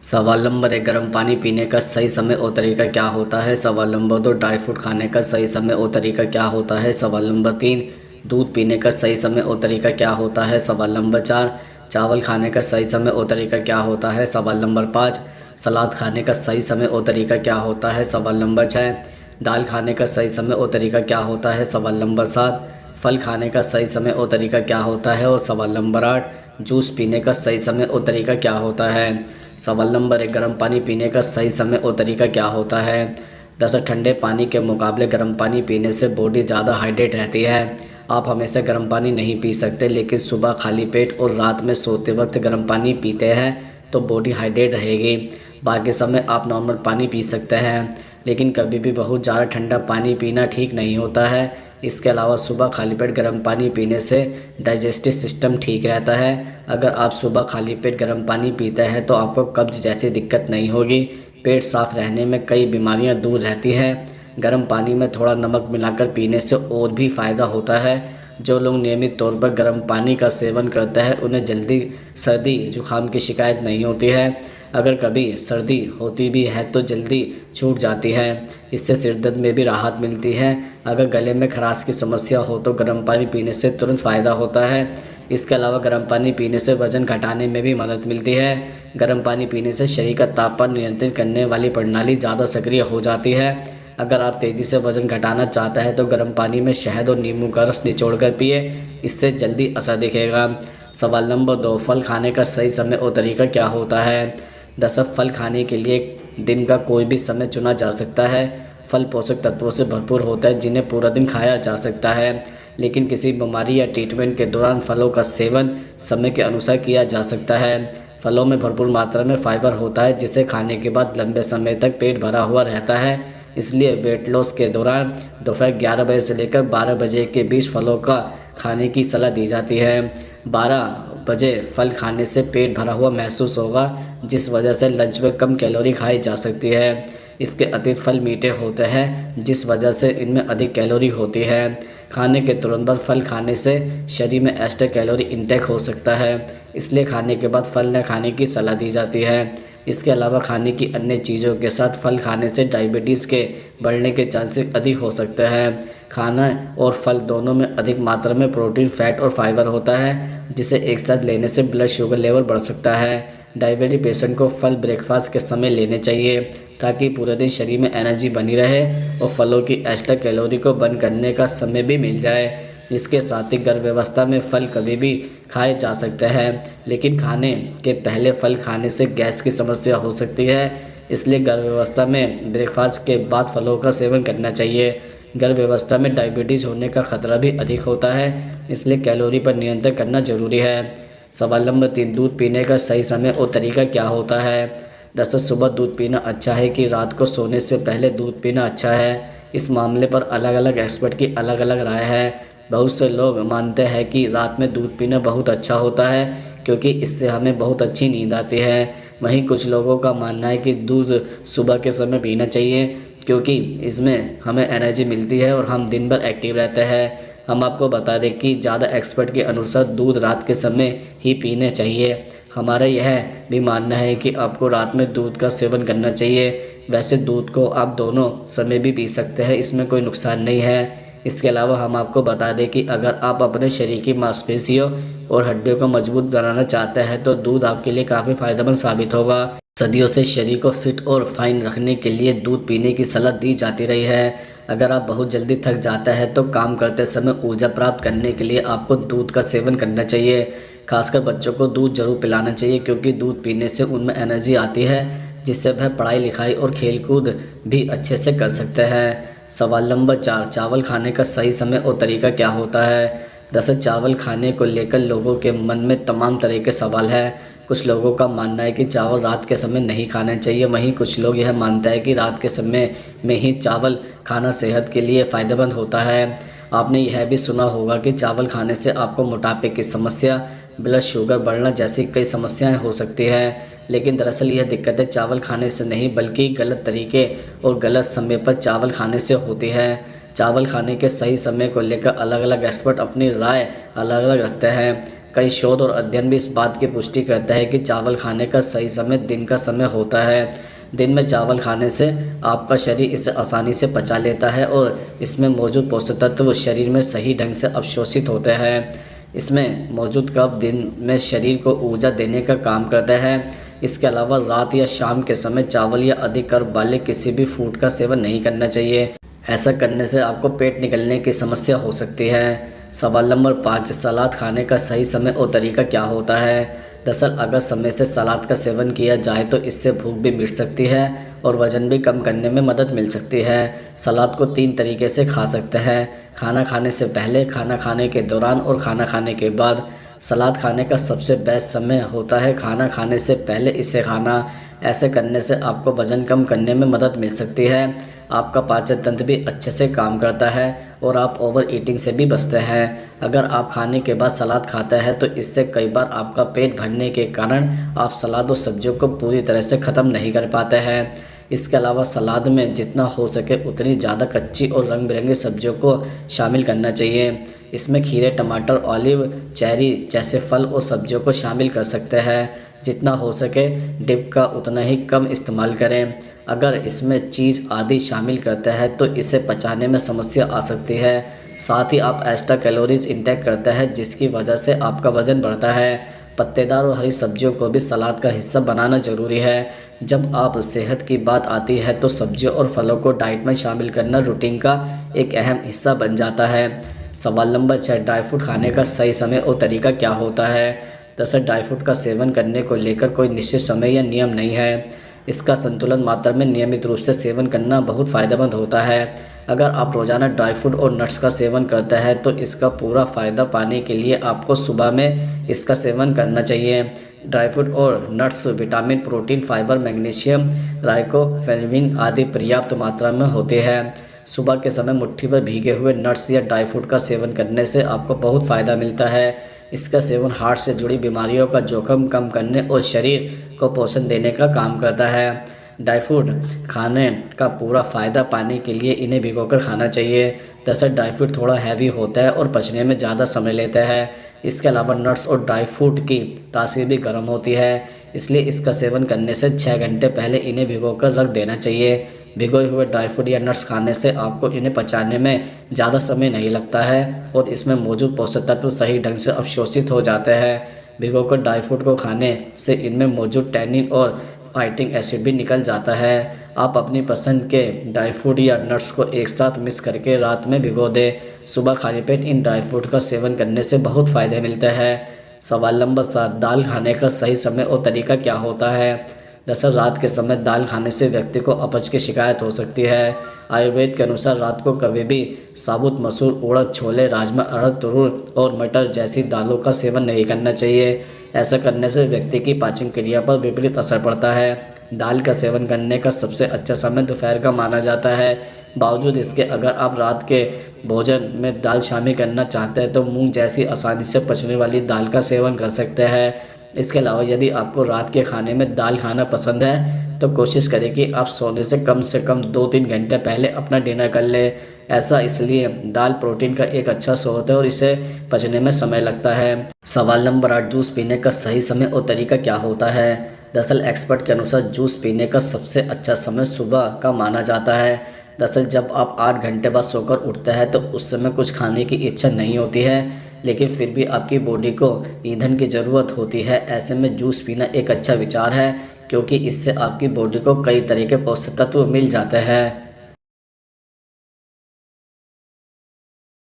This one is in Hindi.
सवाल नंबर 1, गर्म पानी पीने का सही समय और तरीका क्या होता है? सवाल नंबर 2, ड्राई फ्रूट खाने का सही समय और तरीका क्या होता है? सवाल नंबर 3, दूध पीने का सही समय और तरीका क्या होता है? सवाल नंबर 4, चावल खाने का सही समय और तरीका क्या होता है? सवाल नंबर 5, सलाद खाने का सही समय और तरीका क्या होता है? सवाल नंबर 6, दाल खाने का सही समय और तरीका क्या होता है? सवाल नंबर 7, फल खाने का सही समय और तरीका क्या होता है? और सवाल नंबर 8, जूस पीने का सही समय और तरीका क्या होता है? सवाल नंबर 1, गर्म पानी पीने का सही समय और तरीका क्या होता है? दरअसल ठंडे पानी के मुकाबले गर्म पानी पीने से बॉडी ज़्यादा हाइड्रेट रहती है। आप हमेशा गर्म पानी नहीं पी सकते, लेकिन सुबह खाली पेट और रात में सोते वक्त गर्म पानी पीते हैं तो बॉडी हाइड्रेट रहेगी। बाकी समय आप नॉर्मल पानी पी सकते हैं, लेकिन कभी भी बहुत ज़्यादा ठंडा पानी पीना ठीक नहीं होता है। इसके अलावा सुबह खाली पेट गर्म पानी पीने से डाइजेस्टिव सिस्टम ठीक रहता है। अगर आप सुबह खाली पेट गर्म पानी पीते हैं तो आपको कब्ज़ जैसी दिक्कत नहीं होगी। पेट साफ रहने में कई बीमारियां दूर रहती हैं। गर्म पानी में थोड़ा नमक मिलाकर पीने से और भी फ़ायदा होता है। जो लोग नियमित तौर पर गर्म पानी का सेवन करते हैं उन्हें जल्दी सर्दी जुकाम की शिकायत नहीं होती है। अगर कभी सर्दी होती भी है तो जल्दी छूट जाती है। इससे सिर दर्द में भी राहत मिलती है। अगर गले में खराश की समस्या हो तो गर्म पानी पीने से तुरंत फ़ायदा होता है। इसके अलावा गर्म पानी पीने से वज़न घटाने में भी मदद मिलती है। गर्म पानी पीने से शरीर का तापमान नियंत्रित करने वाली प्रणाली ज़्यादा सक्रिय हो जाती है। अगर आप तेज़ी से वज़न घटाना चाहते हैं तो गर्म पानी में शहद और नींबू का रस निचोड़ कर पिए, इससे जल्दी असर दिखेगा। सवाल नंबर 2, फल खाने का सही समय और तरीका क्या होता है? दरअसल फल खाने के लिए दिन का कोई भी समय चुना जा सकता है। फल पोषक तत्वों से भरपूर होता है जिन्हें पूरा दिन खाया जा सकता है, लेकिन किसी बीमारी या ट्रीटमेंट के दौरान फलों का सेवन समय के अनुसार किया जा सकता है। फलों में भरपूर मात्रा में फाइबर होता है जिसे खाने के बाद लंबे समय तक पेट भरा हुआ रहता है। इसलिए वेट लॉस के दौरान दोपहर 11 बजे से लेकर 12 बजे के बीच फलों का खाने की सलाह दी जाती है। 12 बजे फल खाने से पेट भरा हुआ महसूस होगा, जिस वजह से लंच में कम कैलोरी खाई जा सकती है। इसके अतिरिक्त फल मीठे होते हैं, जिस वजह से इनमें अधिक कैलोरी होती है। खाने के तुरंत बाद फल खाने से शरीर में एक्स्ट्रा कैलोरी इंटेक हो सकता है, इसलिए खाने के बाद फल न खाने की सलाह दी जाती है। इसके अलावा खाने की अन्य चीज़ों के साथ फल खाने से डायबिटीज़ के बढ़ने के चांसेस अधिक हो सकते हैं। खाना और फल दोनों में अधिक मात्रा में प्रोटीन, फैट और फाइबर होता है, जिसे एक साथ लेने से ब्लड शुगर लेवल बढ़ सकता है। डायबिटीज पेशेंट को फल ब्रेकफास्ट के समय लेने चाहिए ताकि पूरे दिन शरीर में एनर्जी बनी रहे और फलों की एक्स्ट्रा कैलोरी को बर्न करने का समय भी मिल जाए। इसके साथ ही गर्भावस्था में फल कभी भी खाए जा सकते हैं, लेकिन खाने के पहले फल खाने से गैस की समस्या हो सकती है। इसलिए गर्भावस्था में ब्रेकफास्ट के बाद फलों का सेवन करना चाहिए। गर्भावस्था में डायबिटीज़ होने का खतरा भी अधिक होता है, इसलिए कैलोरी पर नियंत्रण करना जरूरी है। सवाल नंबर 3, दूध पीने का सही समय और तरीका क्या होता है? दरअसल सुबह दूध पीना अच्छा है कि रात को सोने से पहले दूध पीना अच्छा है, इस मामले पर अलग अलग एक्सपर्ट की अलग अलग राय है। बहुत से लोग मानते हैं कि रात में दूध पीना बहुत अच्छा होता है क्योंकि इससे हमें बहुत अच्छी नींद आती है। वहीं कुछ लोगों का मानना है कि दूध सुबह के समय पीना चाहिए क्योंकि इसमें हमें एनर्जी मिलती है और हम दिन भर एक्टिव रहते हैं। हम आपको बता दें कि ज़्यादा एक्सपर्ट के अनुसार दूध रात के समय ही पीने चाहिए। हमारा यह भी मानना है कि आपको रात में दूध का सेवन करना चाहिए। वैसे दूध को आप दोनों समय भी पी सकते हैं, इसमें कोई नुकसान नहीं है। इसके अलावा हम आपको बता दें कि अगर आप अपने शरीर की मांसपेशियों और हड्डियों को मजबूत बनाना चाहते हैं तो दूध आपके लिए काफ़ी फायदेमंद साबित होगा। सदियों से शरीर को फिट और फाइन रखने के लिए दूध पीने की सलाह दी जाती रही है। अगर आप बहुत जल्दी थक जाते हैं तो काम करते समय ऊर्जा प्राप्त करने के लिए आपको दूध का सेवन करना चाहिए। खासकर बच्चों को दूध जरूर पिलाना चाहिए क्योंकि दूध पीने से उनमें एनर्जी आती है, जिससे वह पढ़ाई लिखाई और खेलकूद भी अच्छे से कर सकते हैं। सवाल नंबर 4, चावल खाने का सही समय और तरीका क्या होता है? दरअसल चावल खाने को लेकर लोगों के मन में तमाम तरह के सवाल हैं। कुछ लोगों का मानना है कि चावल रात के समय नहीं खाना चाहिए, वहीं कुछ लोग यह मानते हैं कि रात के समय में ही चावल खाना सेहत के लिए फ़ायदेमंद होता है। आपने यह भी सुना होगा कि चावल खाने से आपको मोटापे की समस्या, ब्लड शुगर बढ़ना जैसी कई समस्याएं हो सकती हैं, लेकिन दरअसल यह दिक्कतें चावल खाने से नहीं बल्कि गलत तरीके और गलत समय पर चावल खाने से होती है। चावल खाने के सही समय को लेकर अलग अलग एक्सपर्ट अपनी राय अलग अलग रखते हैं, कई शोध और अध्ययन भी इस बात की पुष्टि करते हैं कि चावल खाने का सही समय दिन का समय होता है। दिन में चावल खाने से आपका शरीर इसे आसानी से पचा लेता है और इसमें मौजूद पोषक तत्व शरीर में सही ढंग से अवशोषित होते हैं। इसमें मौजूद कफ दिन में शरीर को ऊर्जा देने का काम करता है। इसके अलावा रात या शाम के समय चावल या अधिक कार्ब वाले किसी भी फूड का सेवन नहीं करना चाहिए। ऐसा करने से आपको पेट निकलने की समस्या हो सकती है। सवाल नंबर 5, सलाद खाने का सही समय और तरीका क्या होता है? दरअसल अगर समय से सलाद का सेवन किया जाए तो इससे भूख भी मिट सकती है और वज़न भी कम करने में मदद मिल सकती है। सलाद को 3 तरीके से खा सकते हैं: खाना खाने से पहले, खाना खाने के दौरान और खाना खाने के बाद। सलाद खाने का सबसे बेस्ट समय होता है खाना खाने से पहले इसे खाना। ऐसे करने से आपको वज़न कम करने में मदद मिल सकती है, आपका पाचन तंत्र भी अच्छे से काम करता है और आप ओवर ईटिंग से भी बचते हैं। अगर आप खाने के बाद सलाद खाते हैं तो इससे कई बार आपका पेट भरने के कारण आप सलाद और सब्जियों को पूरी तरह से ख़त्म नहीं कर पाते हैं। इसके अलावा सलाद में जितना हो सके उतनी ज़्यादा कच्ची और रंग बिरंगी सब्जियों को शामिल करना चाहिए। इसमें खीरे, टमाटर, ऑलिव, चेरी जैसे फल और सब्जियों को शामिल कर सकते हैं। जितना हो सके डिप का उतना ही कम इस्तेमाल करें। अगर इसमें चीज़ आदि शामिल करते हैं तो इसे पचाने में समस्या आ सकती है। साथ ही आप एक्स्ट्रा कैलोरीज इंटेक करते हैं जिसकी वजह से आपका वज़न बढ़ता है। पत्तेदार और हरी सब्जियों को भी सलाद का हिस्सा बनाना ज़रूरी है। जब आप सेहत की बात आती है तो सब्जियों और फलों को डाइट में शामिल करना रूटीन का एक अहम हिस्सा बन जाता है। सवाल नंबर 6, ड्राई फ्रूट खाने का सही समय और तरीका क्या होता है? दरअसल ड्राई फ्रूट का सेवन करने को लेकर कोई निश्चित समय या नियम नहीं है। इसका संतुलन मात्रा में नियमित रूप से सेवन करना बहुत फ़ायदेमंद होता है। अगर आप रोज़ाना ड्राई फ्रूट और नट्स का सेवन करते हैं तो इसका पूरा फ़ायदा पाने के लिए आपको सुबह में इसका सेवन करना चाहिए। ड्राई फ्रूट और nuts vitamin, protein, fibre, magnesium, riboflavin आदि पर्याप्त मात्रा में होते हैं। सुबह के समय मुट्ठी भर भीगे हुए नट्स या ड्राई फ्रूट का सेवन करने से आपको बहुत फ़ायदा मिलता है। इसका सेवन हार्ट से जुड़ी बीमारियों का जोखिम कम करने और शरीर को पोषण देने का काम करता है। ड्राई फ्रूट खाने का पूरा फ़ायदा पाने के लिए इन्हें भिगोकर खाना चाहिए। दरअसल ड्राई फ्रूट थोड़ा हैवी होता है और पचने में ज़्यादा समय लेता है। इसके अलावा नट्स और ड्राई फ्रूट की तासीर भी गर्म होती है, इसलिए इसका सेवन करने से 6 घंटे पहले इन्हें भिगोकर रख देना चाहिए। भिगोए हुए ड्राई फ्रूट या नट्स खाने से आपको इन्हें पचाने में ज़्यादा समय नहीं लगता है और इसमें मौजूद पोषक तत्व सही ढंग से अवशोषित हो जाते हैं। भिगोकर ड्राई फ्रूट को खाने से इनमें मौजूद टैनिन और फाइटिक एसिड भी निकल जाता है। आप अपनी पसंद के ड्राई फ्रूट या नट्स को एक साथ मिक्स करके रात में भिगो दें। सुबह खाली पेट इन ड्राई फ्रूट का सेवन करने से बहुत फ़ायदे मिलते हैं। सवाल नंबर 7, दाल खाने का सही समय और तरीका क्या होता है? दरअसल रात के समय दाल खाने से व्यक्ति को अपच की शिकायत हो सकती है। आयुर्वेद के अनुसार रात को कभी भी साबुत मसूर, उड़द, छोले, राजमा, अरहर, तुरुर और मटर जैसी दालों का सेवन नहीं करना चाहिए। ऐसा करने से व्यक्ति की पाचन क्रिया पर विपरीत असर पड़ता है। दाल का सेवन करने का सबसे अच्छा समय दोपहर का माना जाता है। बावजूद इसके अगर आप रात के भोजन में दाल शामिल करना चाहते हैं तो मूंग जैसी आसानी से पचने वाली दाल का सेवन कर सकते हैं। इसके अलावा यदि आपको रात के खाने में दाल खाना पसंद है तो कोशिश करें कि आप सोने से कम 2-3 घंटे पहले अपना डिनर कर लें। ऐसा इसलिए दाल प्रोटीन का एक अच्छा स्रोत है और इसे पचने में समय लगता है। सवाल नंबर 8, जूस पीने का सही समय और तरीका क्या होता है? दरअसल एक्सपर्ट के अनुसार जूस पीने का सबसे अच्छा समय सुबह का माना जाता है। दरअसल जब आप 8 घंटे बाद सोकर उठते हैं तो उस समय कुछ खाने की इच्छा नहीं होती है, लेकिन फिर भी आपकी बॉडी को ईंधन की ज़रूरत होती है। ऐसे में जूस पीना एक अच्छा विचार है क्योंकि इससे आपकी बॉडी को कई तरह के पोषक तत्व मिल जाते हैं।